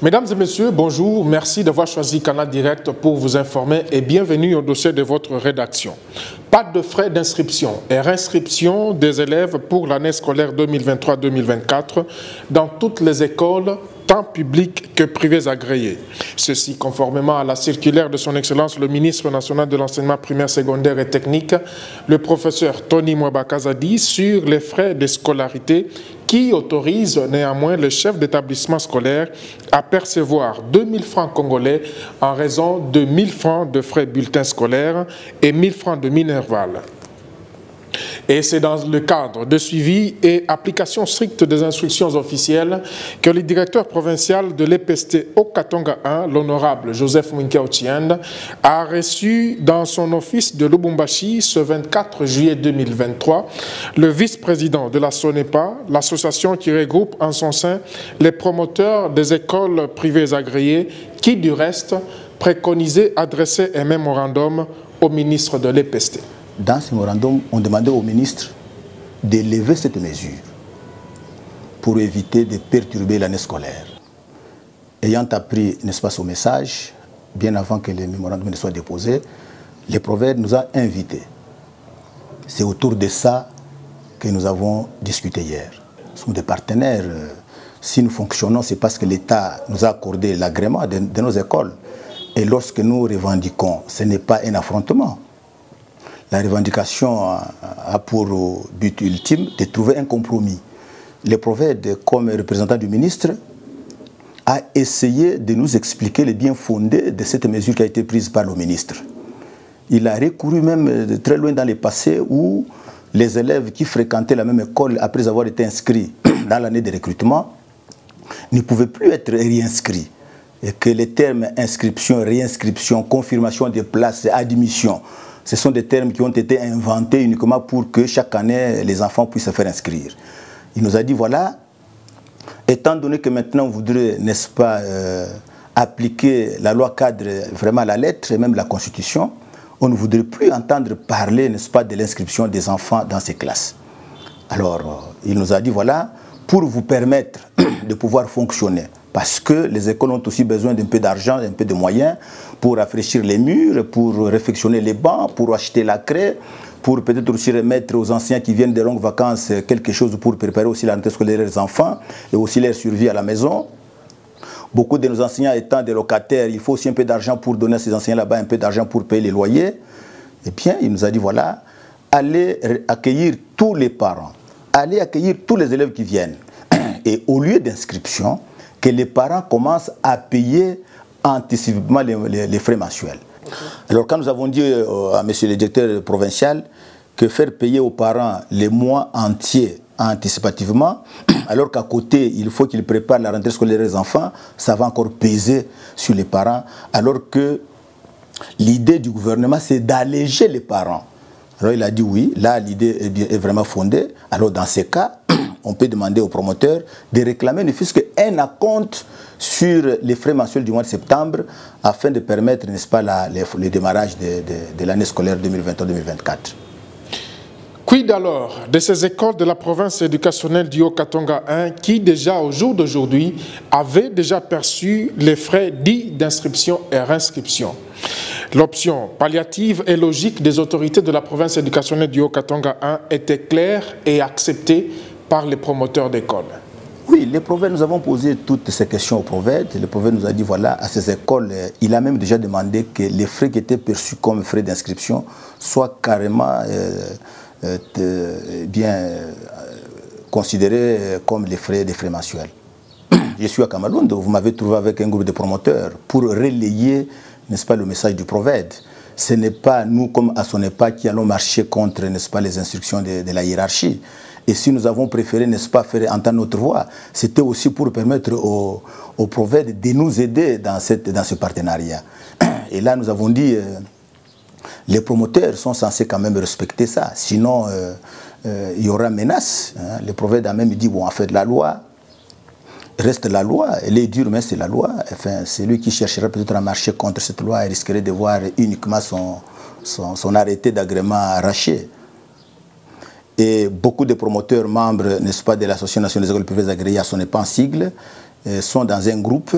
Mesdames et messieurs, bonjour. Merci d'avoir choisi Canal Direct pour vous informer et bienvenue au dossier de votre rédaction. Pas de frais d'inscription et réinscription des élèves pour l'année scolaire 2023-2024 dans toutes les écoles, tant publiques que privées agréées. Ceci conformément à la circulaire de son Excellence le ministre national de l'enseignement primaire, secondaire et technique, le professeur Tony Mwabakazadi, sur les frais de scolarité qui autorise néanmoins le chef d'établissement scolaire à percevoir 2 000 francs congolais en raison de 1 000 francs de frais bulletins scolaires et 1 000 francs de minerval. Et c'est dans le cadre de suivi et application stricte des instructions officielles que le directeur provincial de l'EPST Okatonga 1, l'honorable Joseph Mwinkia-Ochienda, a reçu dans son office de Lubumbashi ce 24 juillet 2023 le vice-président de la SONEPA, l'association qui regroupe en son sein les promoteurs des écoles privées agréées qui, du reste, préconisaient adresser un mémorandum au ministre de l'EPST. Dans ce mémorandum, on demandait au ministre de lever cette mesure pour éviter de perturber l'année scolaire. Ayant appris, n'est-ce pas, ce message, bien avant que le mémorandum ne soit déposé, le prophète nous a invités. C'est autour de ça que nous avons discuté hier. Nous sommes des partenaires. Si nous fonctionnons, c'est parce que l'État nous a accordé l'agrément de nos écoles. Et lorsque nous revendiquons, ce n'est pas un affrontement. La revendication a pour but ultime de trouver un compromis. Le prophète, comme représentant du ministre, a essayé de nous expliquer le bien fondé de cette mesure qui a été prise par le ministre. Il a recouru même de très loin dans le passé où les élèves qui fréquentaient la même école après avoir été inscrits dans l'année de recrutement ne pouvaient plus être réinscrits. Et que les termes inscription, réinscription, confirmation de place, admission, ce sont des termes qui ont été inventés uniquement pour que chaque année, les enfants puissent se faire inscrire. Il nous a dit, voilà, étant donné que maintenant on voudrait, n'est-ce pas, appliquer la loi cadre vraiment à la lettre et même la Constitution, on ne voudrait plus entendre parler, n'est-ce pas, de l'inscription des enfants dans ces classes. Alors, il nous a dit, voilà, pour vous permettre de pouvoir fonctionner, parce que les écoles ont aussi besoin d'un peu d'argent, d'un peu de moyens pour rafraîchir les murs, pour réfectionner les bancs, pour acheter la craie, pour peut-être aussi remettre aux anciens qui viennent de longues vacances quelque chose pour préparer aussi la rentrée scolaire des enfants et aussi leur survie à la maison. Beaucoup de nos enseignants étant des locataires, il faut aussi un peu d'argent pour donner à ces enseignants là-bas, un peu d'argent pour payer les loyers. Et bien, il nous a dit, voilà, allez accueillir tous les parents, allez accueillir tous les élèves qui viennent. Et au lieu d'inscription, que les parents commencent à payer anticipatoirement les frais mensuels. Alors quand nous avons dit à monsieur le directeur provincial que faire payer aux parents les mois entiers anticipativement, alors qu'à côté il faut qu'ils préparent la rentrée scolaire des enfants, ça va encore peser sur les parents, alors que l'idée du gouvernement c'est d'alléger les parents. Alors il a dit oui, là l'idée est vraiment fondée, alors dans ces cas, on peut demander aux promoteurs de réclamer ne fût-ce qu'un acompte sur les frais mensuels du mois de septembre afin de permettre, n'est-ce pas, le démarrage de l'année scolaire 2023-2024. Quid alors de ces écoles de la province éducationnelle du Haut-Katanga 1 qui déjà au jour d'aujourd'hui avaient déjà perçu les frais dits d'inscription et réinscription? L'option palliative et logique des autorités de la province éducationnelle du Haut-Katanga 1 était claire et acceptée par les promoteurs d'écoles. Oui, les prophètes, nous avons posé toutes ces questions aux prophètes. Le prophète nous a dit, voilà, à ces écoles, il a même déjà demandé que les frais qui étaient perçus comme frais d'inscription soient carrément considérés comme des frais mensuels. Je suis à Kamalound, vous m'avez trouvé avec un groupe de promoteurs pour relayer, n'est-ce pas, le message du prophète. Ce n'est pas nous, comme à SONEPA, qui allons marcher contre, n'est-ce pas, les instructions de la hiérarchie. Et si nous avons préféré, n'est-ce pas, faire entendre notre voix, c'était aussi pour permettre aux prophètes de nous aider dans ce partenariat. Et là, nous avons dit, les promoteurs sont censés quand même respecter ça. Sinon, il y aura menace. Hein. Le prophète a même dit, bon, en fait, la loi reste la loi. Elle est dure, mais c'est la loi. Enfin, celui qui chercherait peut-être à marcher contre cette loi risquerait de voir uniquement son arrêté d'agrément arraché. Et beaucoup de promoteurs membres, n'est-ce pas, de l'Association nationale des écoles privées agréées à SONEPA en sigle, sont dans un groupe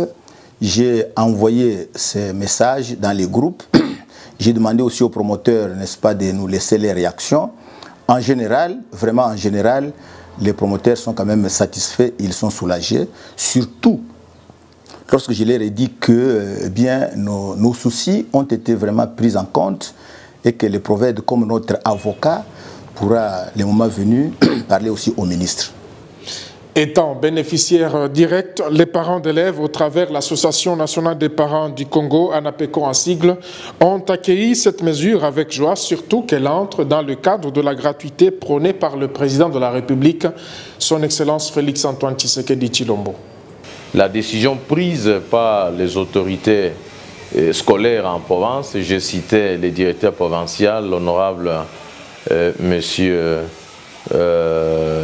j'ai envoyé ces messages dans les groupes. J'ai demandé aussi aux promoteurs, n'est-ce pas, de nous laisser les réactions. En général, vraiment en général, les promoteurs sont quand même satisfaits, ils sont soulagés. Surtout lorsque je leur ai dit que bien, nos soucis ont été vraiment pris en compte et que le prophète, comme notre avocat, pourra, le moment venu, parler aussi au ministre. Étant bénéficiaires directs, les parents d'élèves, au travers l'Association nationale des parents du Congo, ANAPECO en sigle, ont accueilli cette mesure avec joie, surtout qu'elle entre dans le cadre de la gratuité prônée par le président de la République, son Excellence Félix-Antoine Tshisekedi Tshilombo. La décision prise par les autorités scolaires en province, je citais les directeurs provinciaux, l'honorable monsieur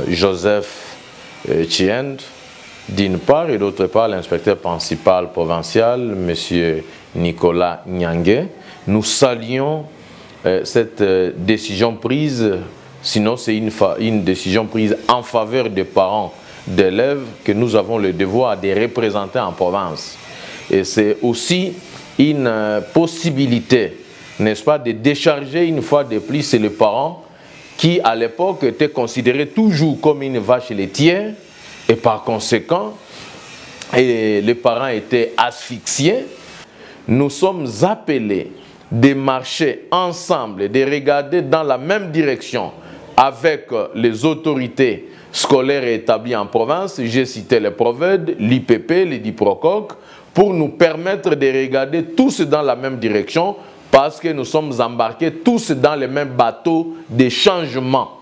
Joseph Chiend, d'une part, et d'autre part, l'inspecteur principal provincial, monsieur Nicolas Nyangue. Nous saluons cette décision prise, sinon c'est une décision prise en faveur des parents d'élèves que nous avons le devoir de représenter en province. Et c'est aussi une possibilité, n'est-ce pas, de décharger une fois de plus, c'est les parents qui à l'époque étaient considérés toujours comme une vache laitière et par conséquent, les parents étaient asphyxiés. Nous sommes appelés de marcher ensemble et de regarder dans la même direction avec les autorités scolaires établies en province. J'ai cité les PROVED, l'IPP, les DIPROCOC, pour nous permettre de regarder tous dans la même direction parce que nous sommes embarqués tous dans les mêmes bateaux de changement.